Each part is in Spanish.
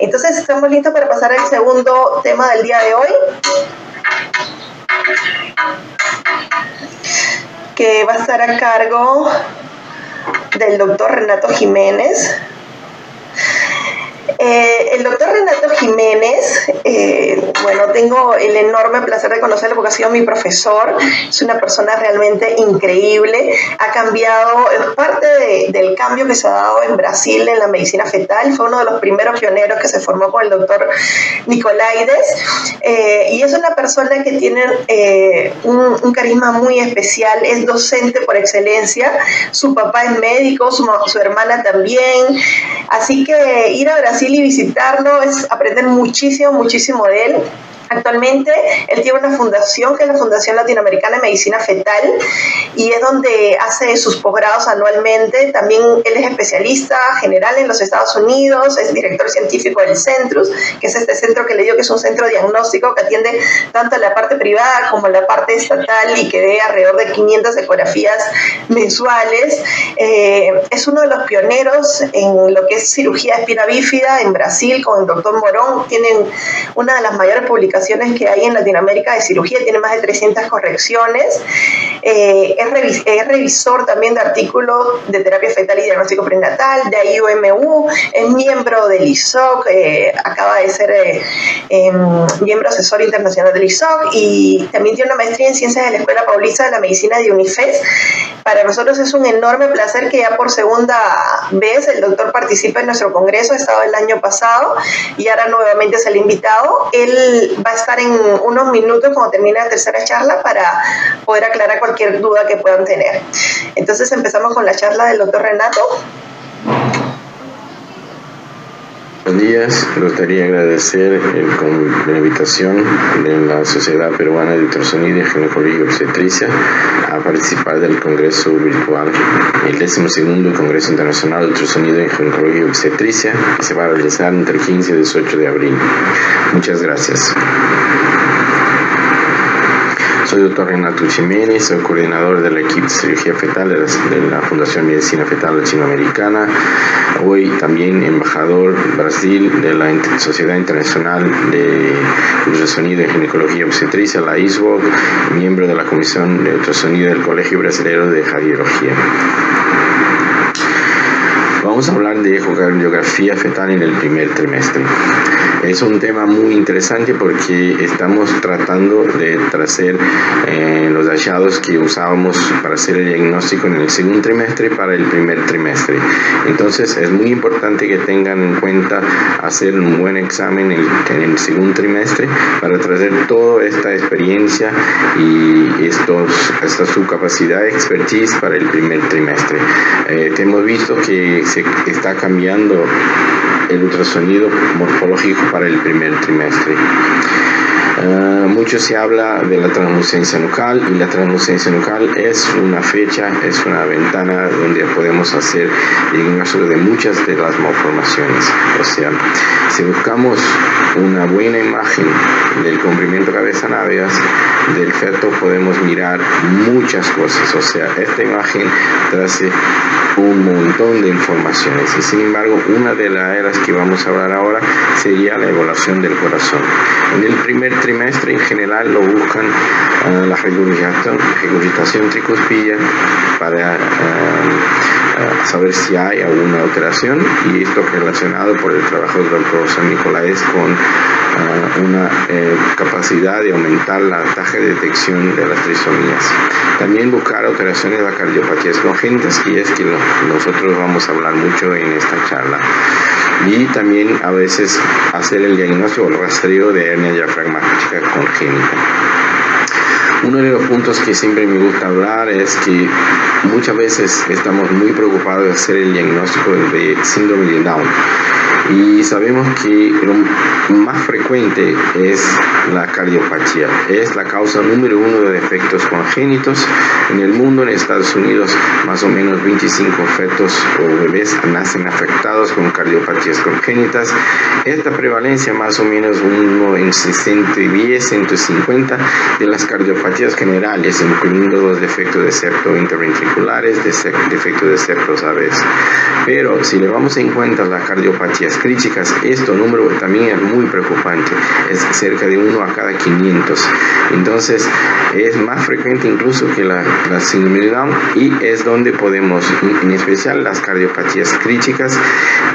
Entonces, ¿estamos listos para pasar al segundo tema del día de hoy? Que va a estar a cargo del doctor Renato Jiménez. El doctor Renato Jiménez, bueno, tengo el enorme placer de conocerlo porque ha sido mi profesor. Es una persona realmente increíble. Ha cambiado, es parte del cambio que se ha dado en Brasil en la medicina fetal. Fue uno de los primeros pioneros que se formó con el doctor Nicolaides. Y es una persona que tiene un carisma muy especial. Es docente por excelencia. Su papá es médico, su hermana también. Así que ir a Brasil y visitarlo es aprender muchísimo, muchísimo de él. Actualmente él tiene una fundación que es la Fundación Latinoamericana de Medicina Fetal y es donde hace sus posgrados anualmente. También él es especialista general en los Estados Unidos, es director científico del Centrus, que es este centro que le digo que es un centro diagnóstico que atiende tanto a la parte privada como a la parte estatal y que ve alrededor de 500 ecografías mensuales. Es uno de los pioneros en lo que es cirugía de espina bífida en Brasil con el doctor Morón. Tienen una de las mayores publicaciones que hay en Latinoamérica de cirugía, tiene más de 300 correcciones. Es revisor también de artículos de terapia fetal y diagnóstico prenatal, de IUMU, es miembro del ISOC, acaba de ser miembro asesor internacional del ISOC y también tiene una maestría en ciencias de la Escuela Paulista de la Medicina de UNIFES. Para nosotros es un enorme placer que ya por segunda vez el doctor participe en nuestro congreso. Ha estado el año pasado y ahora nuevamente es el invitado. Él va a estar en unos minutos cuando termine la tercera charla para poder aclarar cualquier duda que puedan tener. Entonces empezamos con la charla del doctor Renato. Buenos días, me gustaría agradecer la invitación de la Sociedad Peruana de Ultrasonido y Ginecología y Obstetricia a participar del Congreso Virtual, el 12º Congreso Internacional de Ultrasonido y Ginecología y Obstetricia, que se va a realizar entre el 15 y 18 de abril. Muchas gracias. Soy el doctor Renato Jiménez, soy coordinador del equipo de cirugía fetal de la Fundación Medicina Fetal Latinoamericana. Hoy también embajador Brasil de la Sociedad Internacional de Ultrasonido y Ginecología y Obstetricia, la ISWOG, miembro de la Comisión de Ultrasonido del Colegio Brasileño de Radiología. Vamos a hablar de ecocardiografía fetal en el primer trimestre. Es un tema muy interesante porque estamos tratando de traer los hallazgos que usábamos para hacer el diagnóstico en el segundo trimestre para el primer trimestre. Entonces es muy importante que tengan en cuenta hacer un buen examen en el segundo trimestre para traer toda esta experiencia y su capacidad de expertise para el primer trimestre. Hemos visto que se está cambiando el ultrasonido morfológico para el primer trimestre. Mucho se habla de la translucencia nucal y la translucencia nucal es una fecha, es una ventana donde podemos hacer diagnóstico de muchas de las malformaciones. O sea, si buscamos una buena imagen del comprimiento cabeza návegas del feto podemos mirar muchas cosas. O sea, esta imagen trae un montón de informaciones y sin embargo una de las que vamos a hablar ahora sería la evaluación del corazón. En el primer trimestre en general lo buscan la regurgitación tricuspidea para saber si hay alguna alteración y esto relacionado por el trabajo del profesor Nicolaides con una capacidad de aumentar la tasa de detección de las trisomías. También buscar alteraciones de las cardiopatías congénitas y es que nosotros vamos a hablar mucho en esta charla. Y también a veces hacer el diagnóstico o el rastreo de hernia diafragmática congénita. Uno de los puntos que siempre me gusta hablar es que muchas veces estamos muy preocupados de hacer el diagnóstico de síndrome de Down. Y sabemos que lo más frecuente es la cardiopatía. Es la causa número 1 de defectos congénitos. En el mundo, en Estados Unidos, más o menos 25 fetos o bebés nacen afectados con cardiopatías congénitas esta prevalencia más o menos uno en 110, 150 de las cardiopatías generales, incluyendo los defectos de septo interventriculares, defectos de septos aves. Pero si le vamos en cuenta las cardiopatías críticas, este número también es muy preocupante, es cerca de 1 a cada 500. Entonces es más frecuente incluso que la síndrome de Down, y es donde podemos, en especial las cardiopatías críticas,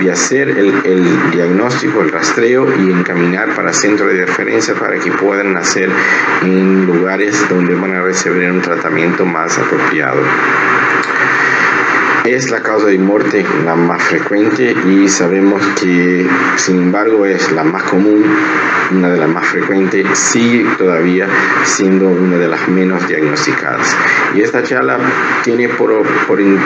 de hacer el diagnóstico, el rastreo y encaminar para centros de referencia para que puedan nacer en lugares donde van a recibir un tratamiento más apropiado. Es la causa de muerte la más frecuente y sabemos que, sin embargo, es la más común, una de las más frecuentes, sigue todavía siendo una de las menos diagnosticadas. Y esta charla tiene por un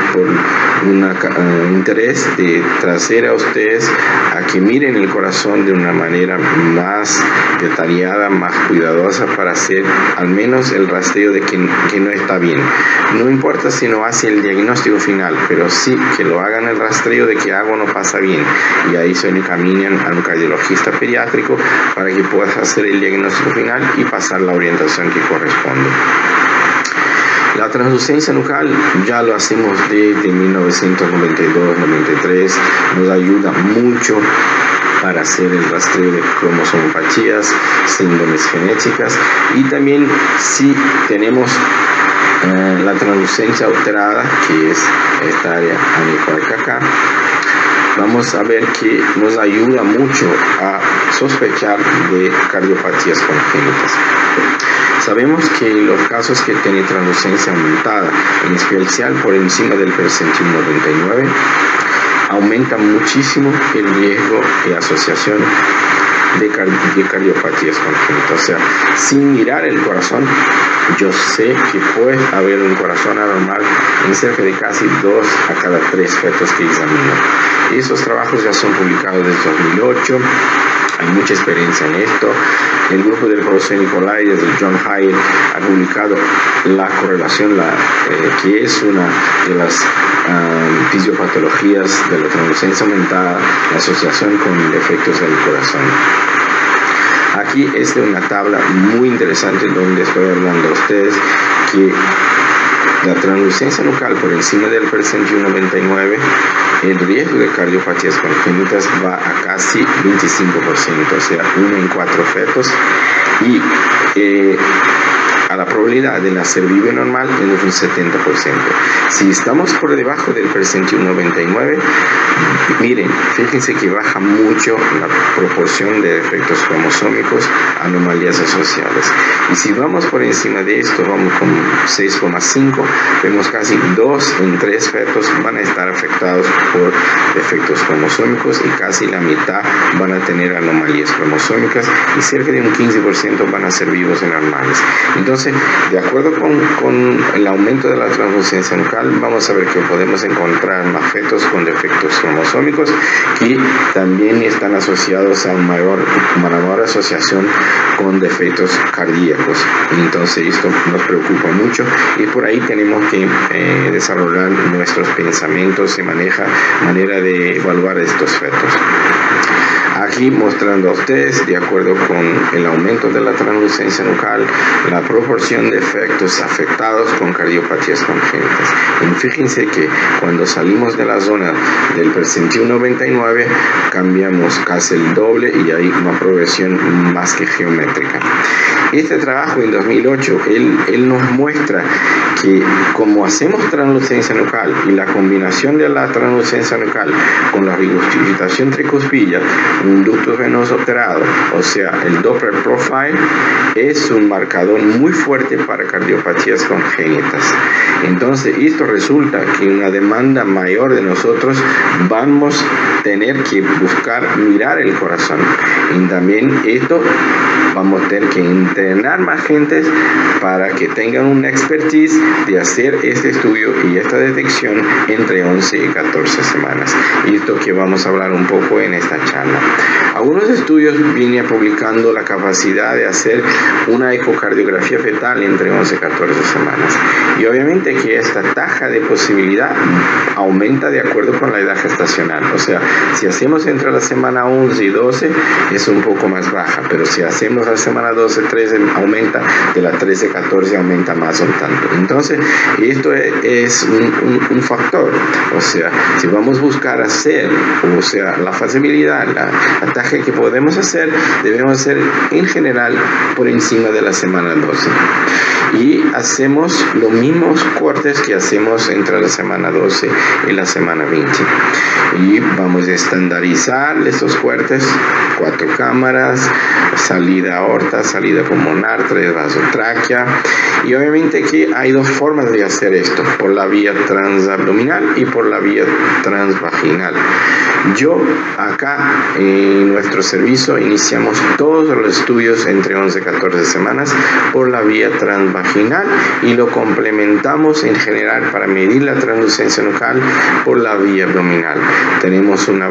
interés de traer a ustedes a que miren el corazón de una manera más detallada, más cuidadosa, para hacer al menos el rastreo de que no está bien. No importa si no hace el diagnóstico final, pero sí que lo hagan el rastreo de que algo no pasa bien, y ahí se encaminan a un cardiologista pediátrico para que puedas hacer el diagnóstico final y pasar la orientación que corresponde. La translucencia nucal ya lo hacemos desde 1992-93, nos ayuda mucho para hacer el rastreo de cromosomopatías, síndromes genéticas, y también si tenemos la translucencia alterada, que es esta área anecoica acá, vamos a ver que nos ayuda mucho a sospechar de cardiopatías congénitas. Sabemos que los casos que tienen translucencia aumentada, en especial por encima del percentil 99, aumentan muchísimo el riesgo de asociación de cardiopatías congénitas. O sea, sin mirar el corazón, yo sé que puede haber un corazón anormal en cerca de casi 2 a cada 3 fetos que examino. Esos trabajos ya son publicados desde 2008. Hay mucha experiencia en esto. El grupo del José Nicolai, desde John Hyatt, ha publicado la correlación, que es una de las fisiopatologías de la translucencia aumentada, la asociación con defectos del corazón. Aquí es una tabla muy interesante donde estoy hablando a ustedes que la translucencia nucal por encima del percentil 99, el riesgo de cardiopatías congénitas va a casi 25%, o sea, 1 en 4 fetos, y a la probabilidad de nacer vivo y normal es un 70%. Si estamos por debajo del percentil 99, miren, fíjense que baja mucho la proporción de defectos cromosómicos, anomalías asociadas. Y si vamos por encima de esto, vamos con 6,5, vemos casi 2 en 3 fetos van a estar afectados por defectos cromosómicos, y casi la mitad van a tener anomalías cromosómicas, y cerca de un 15% van a ser vivos y normales. Entonces, de acuerdo con el aumento de la translucencia nucal, vamos a ver que podemos encontrar más fetos con defectos cromosómicos que también están asociados a una mayor asociación con defectos cardíacos. Entonces esto nos preocupa mucho, y por ahí tenemos que desarrollar nuestros pensamientos y manera de evaluar estos fetos. Aquí mostrando a ustedes, de acuerdo con el aumento de la translucencia nucal, la proporción de efectos afectados con cardiopatías congénitas. Y fíjense que cuando salimos de la zona del percentil 99, cambiamos casi el doble, y hay una progresión más que geométrica. Este trabajo en 2008, él nos muestra que como hacemos translucencia nucal y la combinación de la translucencia nucal con la regurgitación tricuspilla, un ducto venoso alterado, o sea, el Doppler profile, es un marcador muy fuerte para cardiopatías congénitas. Entonces, esto resulta que una demanda mayor de nosotros vamos a tener que buscar mirar el corazón. Y también esto vamos a tener que entrenar más gentes para que tengan una expertise de hacer este estudio y esta detección entre 11 y 14 semanas. Y esto que vamos a hablar un poco en esta charla. Algunos estudios vienen publicando la capacidad de hacer una ecocardiografía fetal entre 11 y 14 semanas. Y obviamente que esta tasa de posibilidad aumenta de acuerdo con la edad gestacional. O sea, si hacemos entre la semana 11 y 12 es un poco más baja, pero si hacemos la semana 12, 13 aumenta, de la 13, 14 aumenta más un tanto. Entonces, esto es un factor. O sea, si vamos a buscar hacer, o sea, la facilidad, la tasa que podemos hacer, debemos hacer en general por encima de la semana 12. Y hacemos los mismos cortes que hacemos entre la semana 12 y la semana 20. Y vamos a estandarizar estos cortes: 4 cámaras, salida aorta, salida pulmonar, 3 vasotráquea. Y obviamente que hay 2 formas de hacer esto: por la vía transabdominal y por la vía transvaginal. Yo acá en nuestro servicio iniciamos todos los estudios entre 11 y 14 semanas por la vía transvaginal y lo complementamos en general para medir la translucencia nucal por la vía abdominal. Tenemos una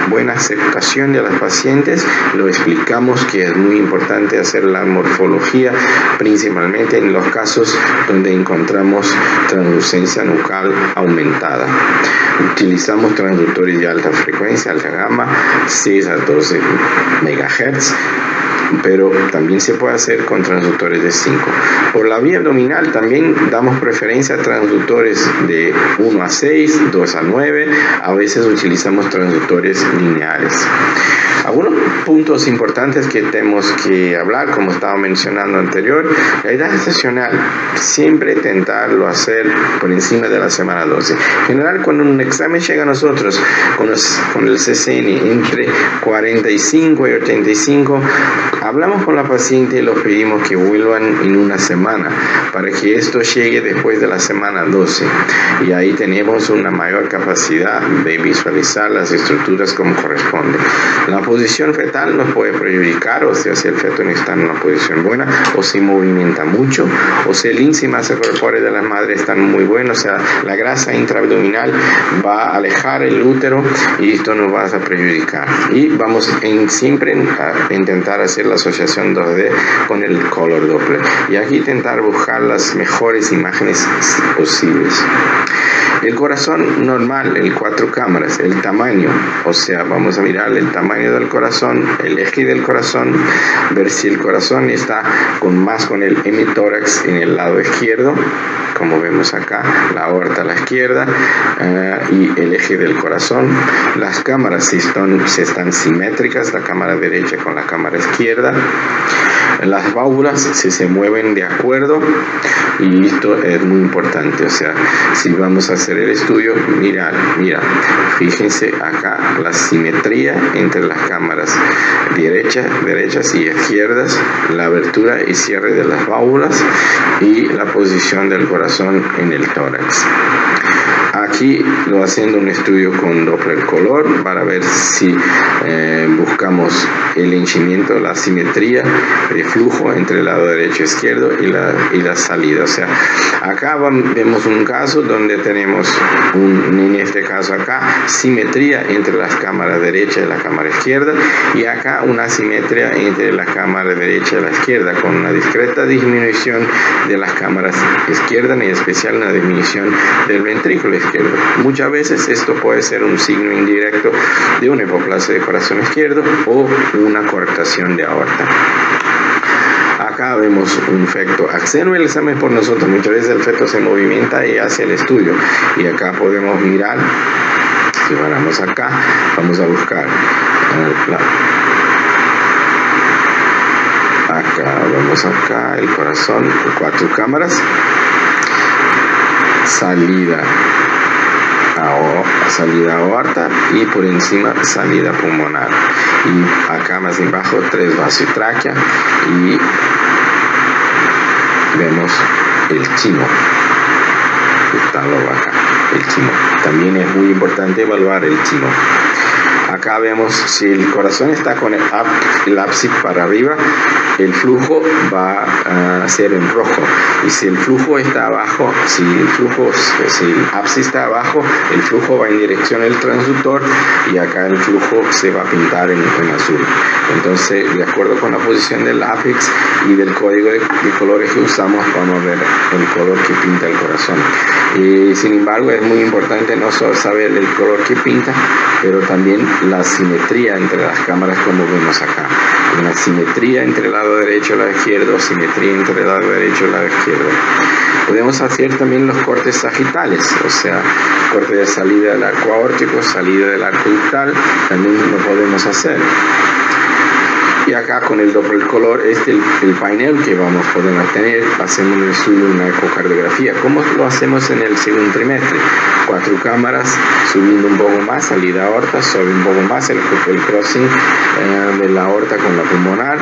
buena aceptación de las pacientes, lo explicamos que es muy importante hacer la morfología, principalmente en los casos donde encontramos translucencia nucal aumentada. Utilizamos transductores de alta frecuencia, alta gama, 6 a 12 MHz, pero también se puede hacer con transductores de 5. Por la vía abdominal también damos preferencia a transductores de 1 a 6, 2 a 9, a veces utilizamos transductores lineares. Algunos puntos importantes que tenemos que hablar, como estaba mencionando anterior: la edad gestacional, siempre intentarlo hacer por encima de la semana 12. En general, cuando un examen llega a nosotros con el CCN entre 45 y 85, hablamos con la paciente y los pedimos que vuelvan en una semana para que esto llegue después de la semana 12. Y ahí tenemos una mayor capacidad de visualizar las estructuras como corresponde. La posición fetal nos puede perjudicar, o sea, si el feto no está en una posición buena, o si movimenta mucho, o si el índice de masa corpórea de las madres está muy bueno, o sea, la grasa intraabdominal va a alejar el útero y esto nos va a perjudicar. Y vamos siempre a intentar hacer la asociación 2D con el color Doppler. Y aquí intentar buscar las mejores imágenes posibles. El corazón normal, el 4 cámaras, el tamaño, o sea, vamos a mirar el tamaño del corazón, el eje del corazón, ver si el corazón está con el hemitórax en el lado izquierdo, como vemos acá, la aorta a la izquierda y el eje del corazón. Las cámaras si están simétricas, la cámara derecha con la cámara izquierda. Las válvulas si se mueven de acuerdo, y esto es muy importante. O sea, si vamos a hacer el estudio, mira, fíjense acá la simetría entre las cámaras derechas y izquierdas, la abertura y cierre de las válvulas y la posición del corazón en el tórax. Aquí lo haciendo un estudio con Doppler color para ver si buscamos el henchimiento, la simetría de flujo entre el lado derecho e izquierdo y la salida. O sea, acá vemos un caso donde tenemos en este caso acá, simetría entre las cámaras derecha y la cámara izquierda, y acá una simetría entre la cámara derecha y la izquierda, con una discreta disminución de las cámaras izquierdas, y en especial una disminución del ventrículo izquierdo. Muchas veces esto puede ser un signo indirecto de una hipoplasia de corazón izquierdo o una coartación de aorta. Acá vemos un feto axeno, el examen por nosotros. Muchas veces el feto se movimenta y hace el estudio. Y acá podemos mirar, si vamos acá, vamos a buscar vamos acá, el corazón, 4 cámaras, salida aorta y por encima salida pulmonar, y acá más abajo 3 vasotráquea, y vemos el chino, está acá, el chino. También es muy importante evaluar el chino. Acá vemos si el corazón está con el ábside para arriba, el flujo va a ser en rojo, y si el flujo está abajo, si el ábside está abajo, el flujo va en dirección al transductor, y acá el flujo se va a pintar en azul. Entonces, de acuerdo con la posición del apex y del código de colores que usamos, vamos a ver el color que pinta el corazón. Y sin embargo, es muy importante no solo saber el color que pinta, pero también la simetría entre las cámaras, como vemos acá. Una simetría entre el lado derecho y el lado izquierdo, simetría entre el lado derecho y el lado izquierdo. Podemos hacer también los cortes sagitales, o sea, corte de salida del arco aórtico, salida del arco ductal, también lo podemos hacer. Y acá con el Doppler color, el panel que podemos tener, hacemos en el estudio una ecocardiografía. ¿Cómo lo hacemos en el segundo trimestre? 4 cámaras, subiendo un poco más, salida aorta, sube un poco más el crossing de la aorta con la pulmonar,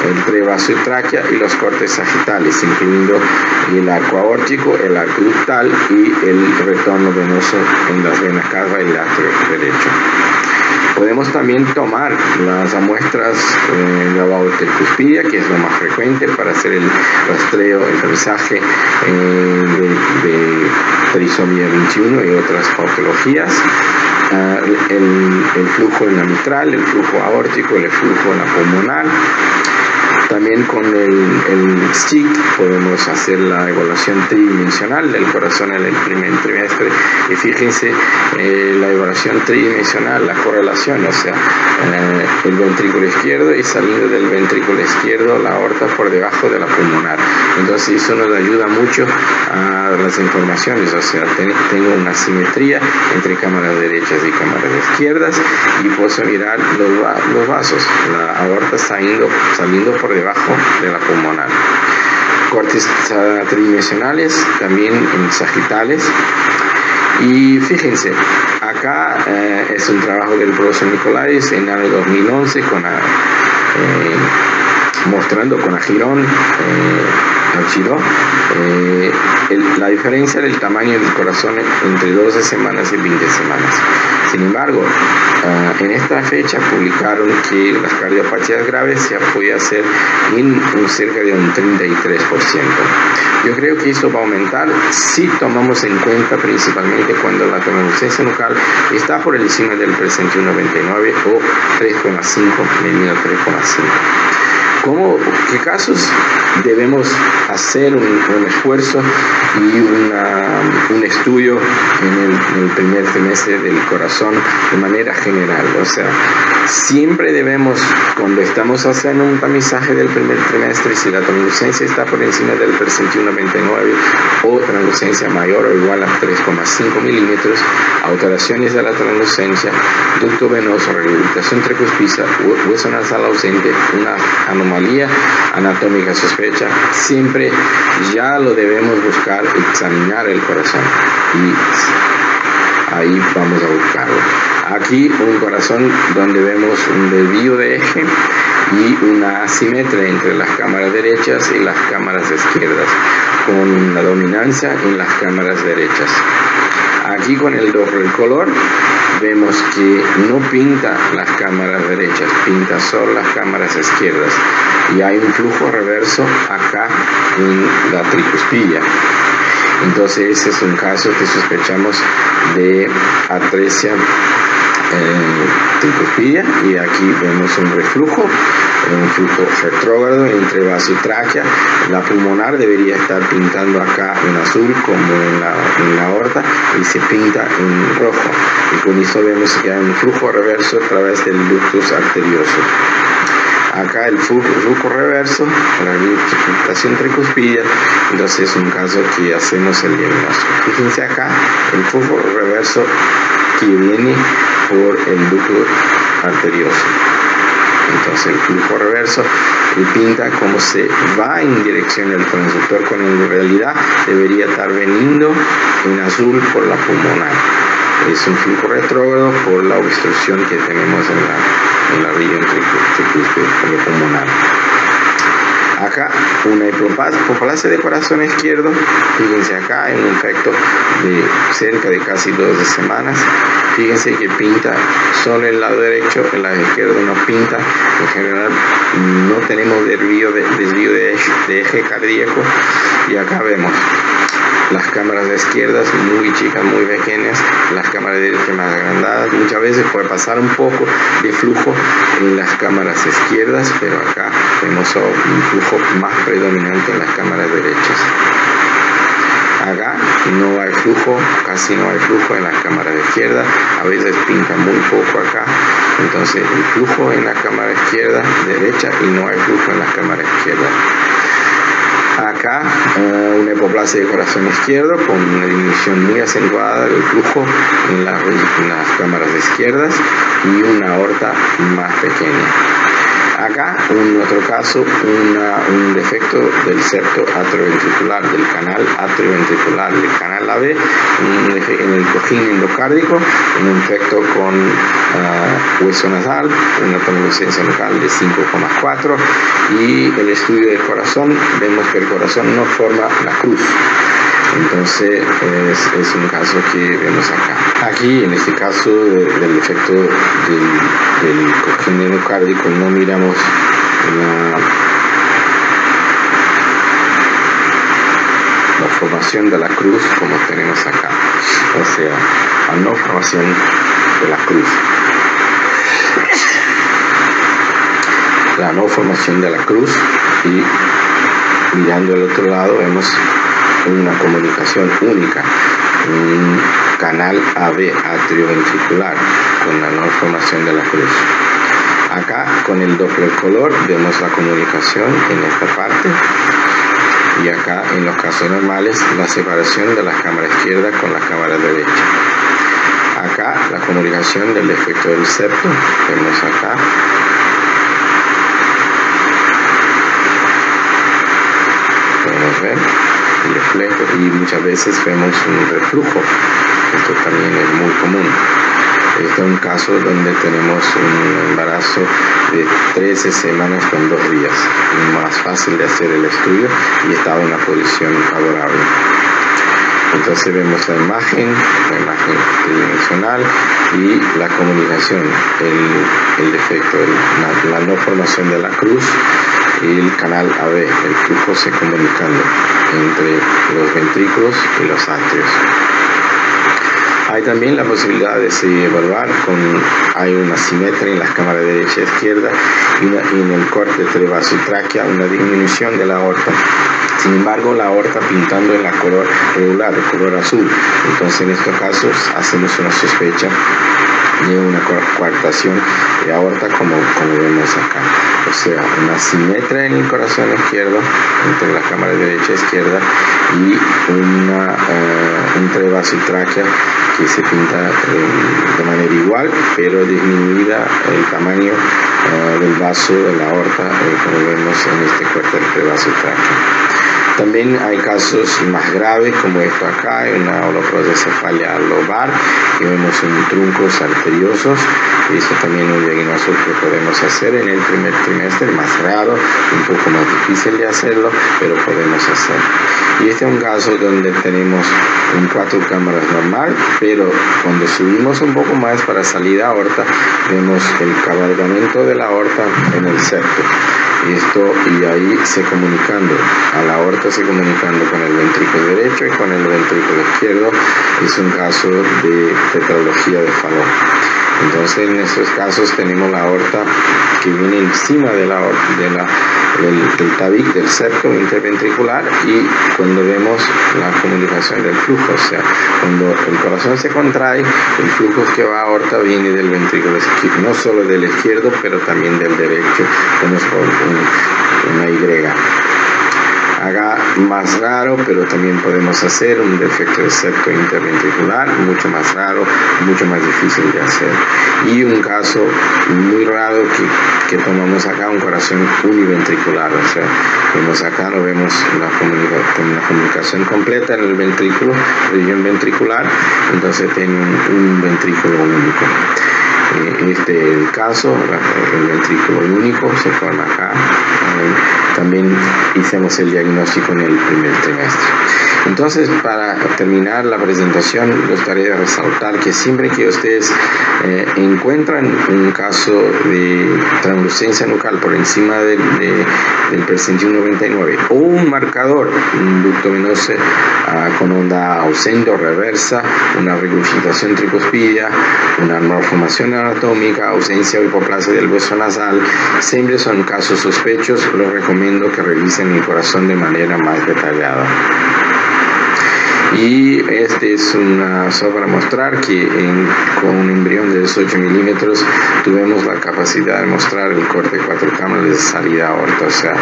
el prevaso y tráquea, y los cortes sagitales, incluyendo el arco aórtico, el arco ductal y el retorno venoso en las venas cava y el arco derecho. Podemos también tomar las muestras de la tricuspidia, que es lo más frecuente para hacer el rastreo, el revisaje de trisomía 21 y otras patologías. El flujo en la mitral, el flujo aórtico, el flujo en la pulmonar. También con el STIC podemos hacer la evaluación tridimensional del corazón en el primer trimestre, y fíjense la evaluación tridimensional, la correlación, o sea, el ventrículo izquierdo y saliendo del ventrículo izquierdo la aorta por debajo de la pulmonar. Entonces eso nos ayuda mucho a las informaciones, o sea, tengo una simetría entre cámaras derechas y cámaras izquierdas, y puedo mirar los vasos, la aorta saliendo por debajo de la pulmonar. Cortes tridimensionales, también en sagitales. Y fíjense, acá es un trabajo del profesor Nicolais en el año 2011 mostrando con agirón, la diferencia del tamaño del corazón entre 12 semanas y 20 semanas. Sin embargo, en esta fecha publicaron que las cardiopatías graves se podía hacer en cerca de un 33%. Yo creo que esto va a aumentar si tomamos en cuenta principalmente cuando la tomografía nucal está por encima del percentil 99 o 3,5, medido 3,5. ¿Qué casos debemos hacer un esfuerzo y un estudio en el primer trimestre del corazón de manera general? O sea, siempre debemos, cuando estamos haciendo un tamizaje del primer trimestre, si la translucencia está por encima del percentil 99 o translucencia mayor o igual a 3,5 milímetros, alteraciones de la translucencia, ducto venoso, rehabilitación tricuspicia, hueso nasal ausente, una anomalía anatómica sospecha, siempre ya lo debemos buscar, examinar el corazón, y ahí vamos a buscarlo. Aquí un corazón donde vemos un desvío de eje y una asimetría entre las cámaras derechas y las cámaras izquierdas, con la dominancia en las cámaras derechas. Aquí con el Doppler color vemos que no pinta las cámaras derechas, pinta solo las cámaras izquierdas, y hay un flujo reverso acá en la tricuspidia. Entonces ese es un caso que sospechamos de atresia tricuspidia, y aquí vemos un reflujo, un flujo retrógrado entre vaso y tráquea. La pulmonar debería estar pintando acá en azul como en la aorta, y se pinta en rojo, y con eso vemos que hay un flujo reverso a través del ductus arterioso. Acá el flujo reverso, la rehabilitación tricuspidia, entonces es un caso que hacemos el diagnóstico. Fíjense acá el flujo reverso que viene por el ducto arterioso. Entonces el flujo reverso pinta como se va en dirección del transductor, cuando en realidad debería estar veniendo en azul por la pulmonar. Es un flujo retrógrado por la obstrucción que tenemos en la región pulmonar. Acá una hipoplasia de corazón izquierdo, fíjense acá en un efecto de cerca de casi 2 semanas. Fíjense que pinta solo el lado derecho, el lado izquierdo no pinta. En general no tenemos desvío de eje cardíaco. Y acá vemos las cámaras de izquierdas muy chicas, muy pequeñas, las cámaras de derecha más agrandadas. Muchas veces puede pasar un poco de flujo en las cámaras izquierdas, pero acá vemos un flujo más predominante en las cámaras derechas. Acá no hay flujo, casi no hay flujo en la cámara izquierda, a veces pinta muy poco acá, entonces el flujo en la cámara izquierda, derecha, y no hay flujo en la cámara izquierda. Acá una hipoplasia de corazón izquierdo con una disminución muy acentuada del flujo en las cámaras izquierdas y una aorta más pequeña. Acá, en otro caso, un defecto del septo atrioventricular, del canal atrioventricular, del canal AB, en el cojín endocárdico, un defecto con hueso nasal, una tomolucencia local de 5,4, y el estudio del corazón, vemos que el corazón no forma la cruz. Entonces es un caso que vemos acá. Aquí en este caso del efecto del cojín endocárdico no miramos la formación de la cruz como tenemos acá, o sea, la no formación de la cruz. La no formación de la cruz, y mirando al otro lado vemos una comunicación única, un canal AB atrioventricular con la no formación de la cruz. Acá con el Doppler color vemos la comunicación en esta parte, y acá en los casos normales la separación de la cámara izquierda con la cámara derecha. Acá la comunicación del efecto del septo, vemos acá. Podemos ver el reflejo, y muchas veces vemos un reflujo. Esto también es muy común. Este es un caso donde tenemos un embarazo de 13 semanas con 2 días. Más fácil de hacer el estudio y estaba en una posición favorable. Entonces vemos la imagen tridimensional y la comunicación, el defecto, la no formación de la cruz y el canal AB, el flujo se comunicando entre los ventrículos y los atrios. Hay también la posibilidad de evaluar hay una simetría en las cámaras derecha e izquierda, y en el corte cerebrovasotráquea una disminución de la aorta. Sin embargo, la aorta pintando en la color regular, de color azul. Entonces, en estos casos, hacemos una sospecha de una coartación de aorta, como vemos acá. O sea, una simetría en el corazón izquierdo, entre la cámara derecha e izquierda, y un cerebrovasotráquea que se pinta de manera igual, pero disminuida el tamaño del vaso de la aorta, como vemos en este corte del cerebrovasotráquea. También hay casos más graves, como esto acá, una holoprosencefalia lobar, y vemos un truncos arteriosos, y esto también es un diagnóstico que podemos hacer en el primer trimestre, más raro, un poco más difícil de hacerlo, pero podemos hacer. Y este es un caso donde tenemos un 4 cámaras normal, pero cuando subimos un poco más para salida aorta, vemos el cabalgamiento de la aorta en el septo. Y ahí a la aorta se comunicando con el ventrículo derecho y con el ventrículo izquierdo. Es un caso de tetralogía de Fallot. Entonces, en estos casos tenemos la aorta que viene encima de del tabique del septo interventricular, y cuando vemos la comunicación del flujo, o sea, cuando el corazón se contrae, el flujo que va a aorta viene del ventrículo izquierdo, no solo del izquierdo, pero también del derecho, vemos por una Y. Acá más raro, pero también podemos hacer un defecto de septo interventricular, mucho más raro, mucho más difícil de hacer. Y un caso muy raro que tomamos acá, un corazón univentricular, o sea, vemos acá, no vemos la comunicación completa en el ventrículo, región ventricular, entonces tiene un ventrículo único. Este es el caso, el ventrículo único se forma acá, también hicimos el diagnóstico en el primer trimestre. Entonces, para terminar la presentación, me gustaría resaltar que siempre que ustedes encuentran un caso de translucencia nucal por encima del percentil 99 o un marcador, un ducto venoso con onda ausente o reversa, una regurgitación tricuspidia, una malformación anatómica, ausencia o hipoplasia del hueso nasal, siempre son casos sospechosos. Les recomiendo que revisen el corazón de manera más detallada. Y este es solo para mostrar que con un embrión de 18 milímetros tuvimos la capacidad de mostrar el corte de 4 cámaras de salida aorta. O sea,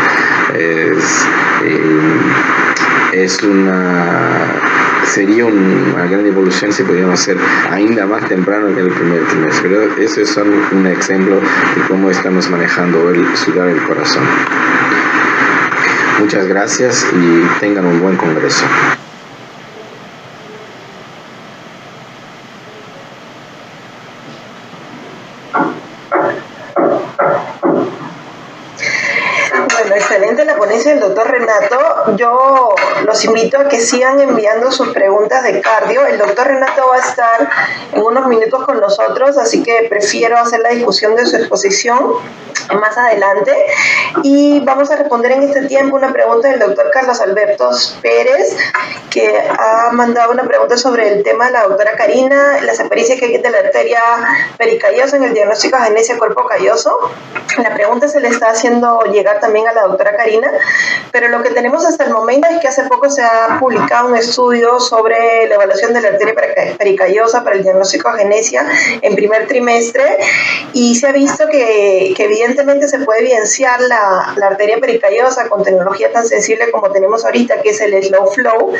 sería una gran evolución si pudiéramos hacer ainda más temprano que el primer trimestre. Pero eso es solo un ejemplo de cómo estamos manejando el sudar del corazón. Muchas gracias y tengan un buen congreso. Bueno, excelente la ponencia del doctor Renato. Yo los invito a que sigan enviando sus preguntas de cardio. El doctor Renato va a estar en unos minutos con nosotros, así que prefiero hacer la discusión de su exposición más adelante. Y vamos a responder en este tiempo una pregunta del doctor Carlos Alberto Pérez, que ha mandado una pregunta sobre el tema de la doctora Karina, las experiencias que hay de la arteria pericallosa en el diagnóstico de agenesia cuerpo calloso. La pregunta se le está haciendo llegar también a la doctora Karina, pero lo que tenemos hasta el momento es que hace poco se ha publicado un estudio sobre la evaluación de la arteria pericallosa para el diagnóstico de agenesia en primer trimestre, y se ha visto que evidentemente se puede evidenciar la arteria pericallosa con tecnología tan sensible como tenemos ahorita, que es el slow flow,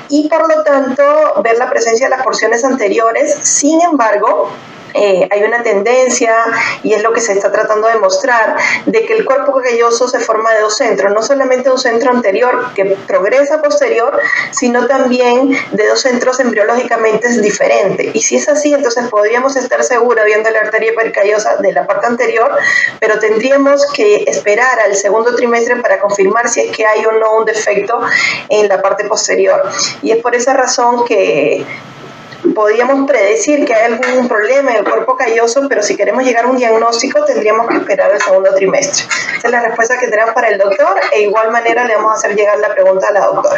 y por lo tanto ver la presencia de las porciones anteriores. Sin embargo, hay una tendencia, y es lo que se está tratando de mostrar, de que el cuerpo calloso se forma de dos centros, no solamente un centro anterior que progresa a posterior, sino también de dos centros embriológicamente diferentes. Y si es así, entonces podríamos estar seguros viendo la arteria pericallosa de la parte anterior, pero tendríamos que esperar al segundo trimestre para confirmar si es que hay o no un defecto en la parte posterior. Y es por esa razón que podríamos predecir que hay algún problema en el cuerpo calloso, pero si queremos llegar a un diagnóstico tendríamos que esperar el segundo trimestre. Esa es la respuesta que tenemos para el doctor, e igual manera le vamos a hacer llegar la pregunta a la doctora.